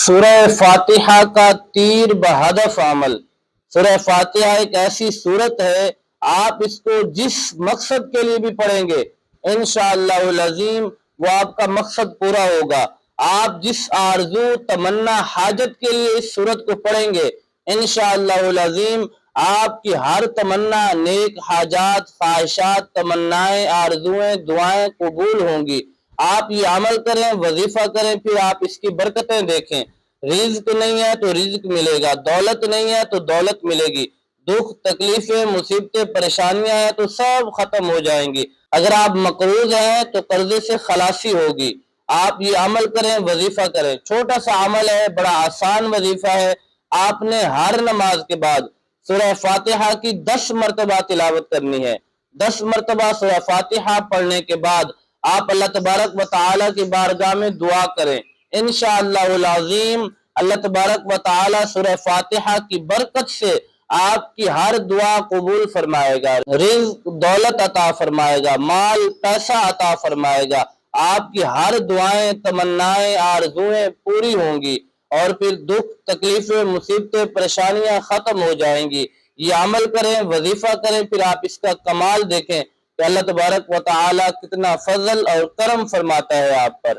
سورہ فاتحہ کا تیر بہدف عمل۔ سورہ فاتحہ ایک ایسی صورت ہے، آپ اس کو جس مقصد کے لیے بھی پڑھیں گے انشاءاللہ العظیم وہ آپ کا مقصد پورا ہوگا۔ آپ جس آرزو تمنا حاجت کے لیے اس صورت کو پڑھیں گے انشاءاللہ العظیم آپ کی ہر تمنا، نیک حاجات، خواہشات، تمنائیں، آرزویں، دعائیں قبول ہوں گی۔ آپ یہ عمل کریں، وظیفہ کریں، پھر آپ اس کی برکتیں دیکھیں۔ رزق نہیں ہے تو رزق ملے گا، دولت نہیں ہے تو دولت ملے گی، دکھ، تکلیفیں، مصیبتیں، پریشانیاں ہیں تو سب ختم ہو جائیں گی۔ اگر آپ مقروض ہیں تو قرضے سے خلاصی ہوگی۔ آپ یہ عمل کریں، وظیفہ کریں، چھوٹا سا عمل ہے، بڑا آسان وظیفہ ہے۔ آپ نے ہر نماز کے بعد سورہ فاتحہ کی 10 مرتبہ تلاوت کرنی ہے۔ 10 مرتبہ سورہ فاتحہ پڑھنے کے بعد آپ اللہ تبارک و تعالیٰ کی بارگاہ میں دعا کریں، انشاءاللہ العظیم اللہ تبارک و تعالیٰ سورہ فاتحہ کی برکت سے آپ کی ہر دعا قبول فرمائے گا، رزق، دولت عطا فرمائے گا، مال، پیسہ عطا فرمائے گا، آپ کی ہر دعائیں، تمنائیں، آرزویں پوری ہوں گی، اور پھر دکھ، تکلیفیں، مصیبتیں، پریشانیاں ختم ہو جائیں گی۔ یہ عمل کریں، وظیفہ کریں، پھر آپ اس کا کمال دیکھیں کہ اللہ تبارک و تعالیٰ کتنا فضل اور کرم فرماتا ہے آپ پر۔